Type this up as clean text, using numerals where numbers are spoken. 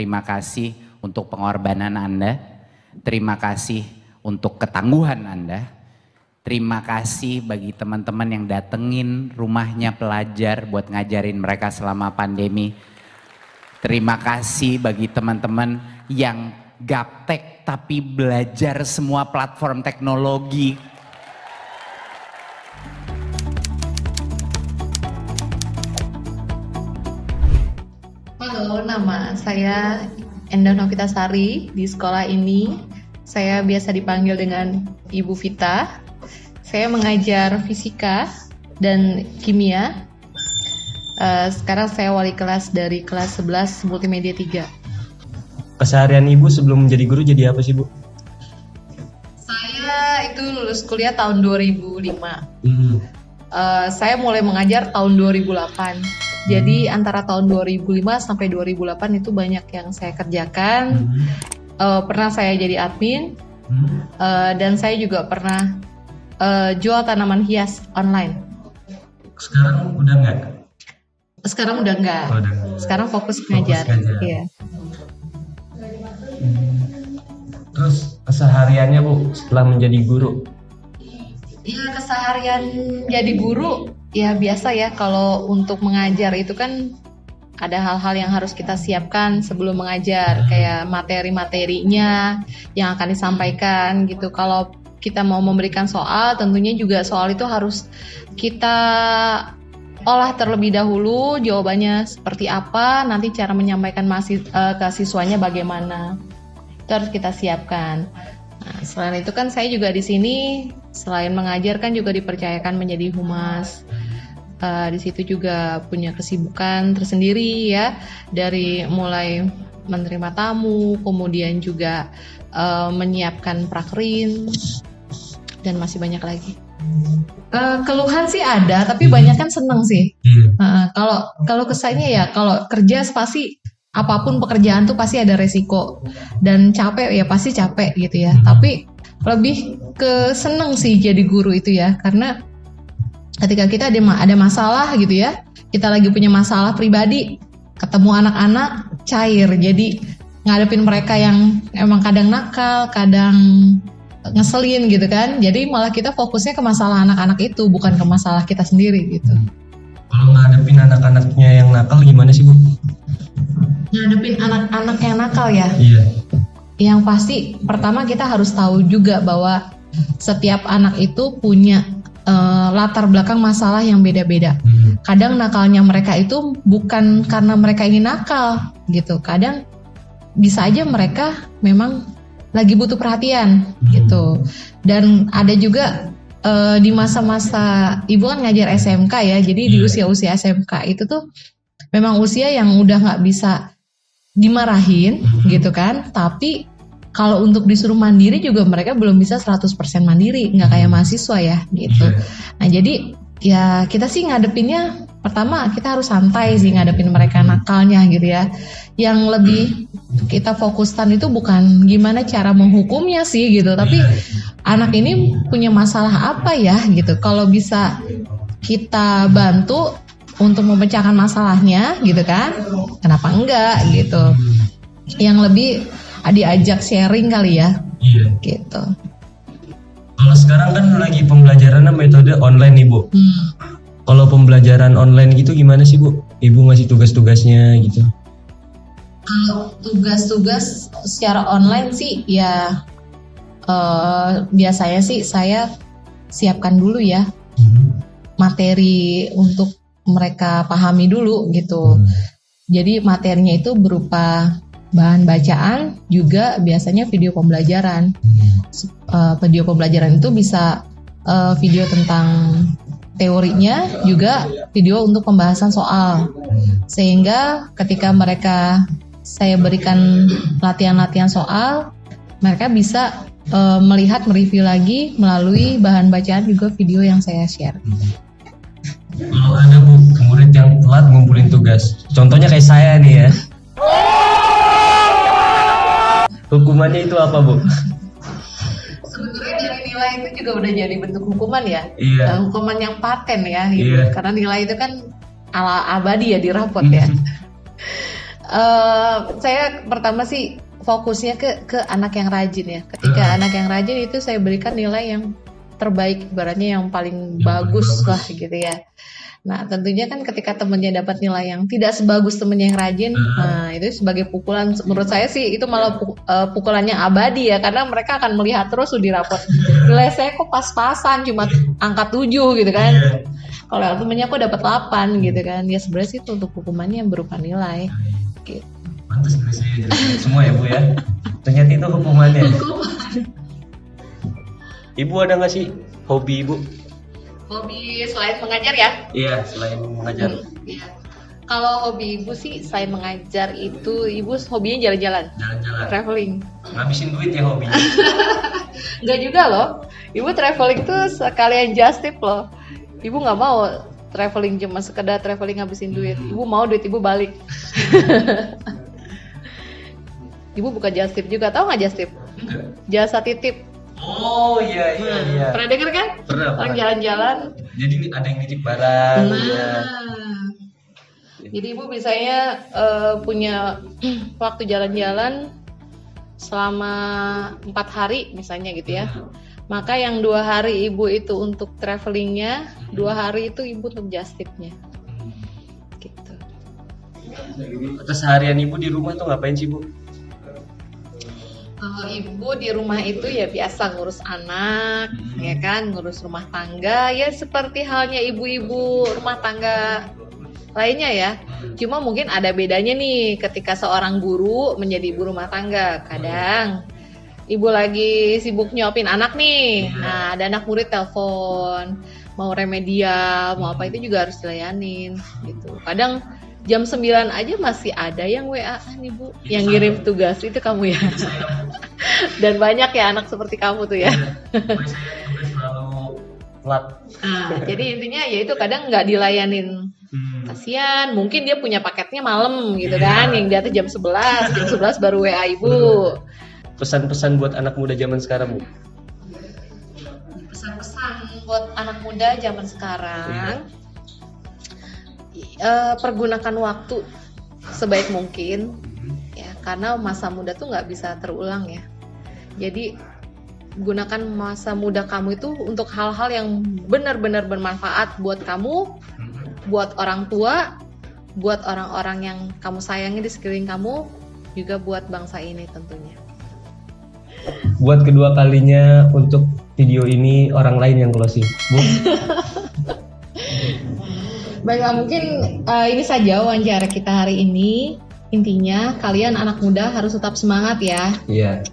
terima kasih untuk pengorbanan Anda, terima kasih untuk ketangguhan Anda, terima kasih bagi teman-teman yang datengin rumahnya pelajar buat ngajarin mereka selama pandemi. Terima kasih bagi teman-teman yang gaptek tapi belajar semua platform teknologi. Halo, nama saya Endah Novitasari. Di sekolah ini saya biasa dipanggil dengan Ibu Vita. Saya mengajar fisika dan kimia. Sekarang saya wali kelas dari kelas 11 Multimedia 3. Keseharian Ibu sebelum menjadi guru jadi apa sih, Bu? Saya itu lulus kuliah tahun 2005. Saya mulai mengajar tahun 2008. Jadi antara tahun 2005 sampai 2008 itu banyak yang saya kerjakan. Pernah saya jadi admin. Dan saya juga pernah jual tanaman hias online. Sekarang udah enggak? Sekarang udah enggak. Oh, udah. Sekarang fokus ngajar. Iya. Terus kesehariannya, Bu, setelah menjadi guru? Ya, keseharian jadi guru ya biasa ya. Kalau untuk mengajar itu kan ada hal-hal yang harus kita siapkan sebelum mengajar, kayak materi-materinya yang akan disampaikan gitu. Kalau kita mau memberikan soal, tentunya juga soal itu harus kita olah terlebih dahulu, jawabannya seperti apa, nanti cara menyampaikan ke siswanya bagaimana. Itu harus kita siapkan. Nah, selain itu kan saya juga di sini selain mengajar kan juga dipercayakan menjadi humas. Di situ juga punya kesibukan tersendiri ya, dari mulai menerima tamu, kemudian juga menyiapkan prakrin dan masih banyak lagi. Keluhan sih ada, tapi banyak kan seneng sih. Kalau kesannya ya, kalau kerja pasti apapun pekerjaan tuh pasti ada resiko dan capek ya pasti capek gitu ya. Tapi lebih ke seneng sih jadi guru itu ya, karena ketika kita ada masalah gitu ya, kita lagi punya masalah pribadi, ketemu anak-anak cair, jadi ngadepin mereka yang emang kadang nakal, kadang ngeselin gitu kan. Jadi malah kita fokusnya ke masalah anak-anak itu, bukan ke masalah kita sendiri gitu. Kalau ngadepin anak-anaknya yang nakal gimana sih, Bu? Ngadepin anak-anak yang nakal ya? Iya. Yang pasti pertama kita harus tahu juga bahwa setiap anak itu punya latar belakang masalah yang beda-beda. Kadang nakalnya mereka itu bukan karena mereka ingin nakal gitu. Kadang bisa aja mereka memang lagi butuh perhatian gitu. Dan ada juga di masa-masa Ibu kan ngajar SMK ya, jadi di usia-usia SMK itu tuh memang usia yang udah nggak bisa dimarahin gitu kan, tapi kalau untuk disuruh mandiri juga mereka belum bisa 100% mandiri, nggak kayak mahasiswa ya gitu. Nah jadi ya kita sih ngadepinnya pertama kita harus santai sih ngadepin mereka nakalnya gitu ya. Yang lebih kita fokuskan itu bukan gimana cara menghukumnya sih gitu, tapi anak ini punya masalah apa ya gitu. Kalau bisa kita bantu untuk memecahkan masalahnya gitu kan, kenapa enggak gitu. Yang lebih diajak sharing kali ya. Iya. Gitu. Kalau sekarang kan lagi pembelajaran metode online nih, Bu. Kalau pembelajaran online gitu gimana sih, Bu? Ibu ngasih tugas-tugasnya gitu. Kalau tugas-tugas secara online sih ya biasanya sih saya siapkan dulu ya materi untuk mereka pahami dulu gitu. Jadi materinya itu berupa bahan bacaan, juga biasanya video pembelajaran. Video pembelajaran itu bisa video tentang teorinya, juga video untuk pembahasan soal. Sehingga ketika saya berikan latihan-latihan soal, mereka bisa melihat, mereview lagi melalui bahan bacaan juga video yang saya share. Kalau ada, Bu, murid yang telat ngumpulin tugas, contohnya kayak saya nih ya, hukumannya itu apa, Bu? Sebetulnya dari nilai itu juga udah jadi bentuk hukuman ya. Iya. Hukuman yang paten ya gitu. Iya. Karena nilai itu kan ala abadi ya di rapot ya. Saya pertama sih fokusnya ke anak yang rajin ya. Ketika anak yang rajin itu saya berikan nilai yang terbaik, ibaratnya yang paling bagus lah gitu ya. Nah tentunya kan ketika temennya dapat nilai yang tidak sebagus temennya yang rajin, nah itu sebagai pukulan. Menurut saya sih itu malah pukulan yang abadi ya, karena mereka akan melihat terus di rapot nilai saya kok pas-pasan cuma angka 7 gitu kan. Kalau temennya kok dapat 8 gitu kan. Ya sebenarnya sih itu untuk hukumannya berupa nilai. Gitu. Pantas saya semua ya Bu ya. Ternyata itu hukumannya. Ibu ada nggak sih hobi Ibu? Hobi selain mengajar ya? Iya, selain mengajar. Iya. Kalau hobi ibu sih selain mengajar itu ibu hobinya jalan-jalan. Jalan-jalan. Traveling. Ngabisin duit ya hobinya. Enggak juga loh. Ibu traveling tuh sekalian just tip loh. Ibu nggak mau traveling cuma sekedar traveling ngabisin duit. Ibu mau duit ibu balik. Ibu buka just tip juga, tahu nggak just tip? Jasa titip. Oh iya. Pernah denger kan? Pernah. Orang jalan-jalan. Jadi ada yang nitip barang. Nah. Ya. Jadi ibu biasanya punya waktu jalan-jalan selama 4 hari misalnya gitu ya. Maka yang 2 hari ibu itu untuk travelingnya, 2 hari itu ibu untuk just tipnya. Gitu. Terus harian Ibu di rumah tuh ngapain sih Bu? Kalau ibu di rumah itu ya biasa ngurus anak, ya kan, ngurus rumah tangga, ya seperti halnya ibu-ibu rumah tangga lainnya ya. Cuma mungkin ada bedanya nih ketika seorang guru menjadi ibu rumah tangga. Kadang ibu lagi sibuk nyuapin anak nih, nah ada anak murid telepon, mau remedial, mau apa itu juga harus dilayanin gitu. Kadang jam 9 aja masih ada yang WA-an ibu, yang ngirim tugas itu kamu ya. Dan banyak ya anak seperti kamu tuh ya. Saya selalu telat. Nah, jadi intinya ya itu kadang nggak dilayanin. Kasian, mungkin dia punya paketnya malam gitu kan, yang di atas jam 11 baru WA ibu. Pesan-pesan buat anak muda zaman sekarang Bu? Pesan-pesan buat anak muda zaman sekarang. Pergunakan waktu sebaik mungkin ya, karena masa muda tuh nggak bisa terulang ya. Jadi gunakan masa muda kamu itu untuk hal-hal yang benar-benar bermanfaat buat kamu, buat orang tua, buat orang-orang yang kamu sayangi di sekeliling kamu, juga buat bangsa ini tentunya. Buat kedua kalinya untuk video ini orang lain yang closing Bu. Baiklah, mungkin ini saja wawancara kita hari ini. Intinya kalian anak muda harus tetap semangat ya. Iya.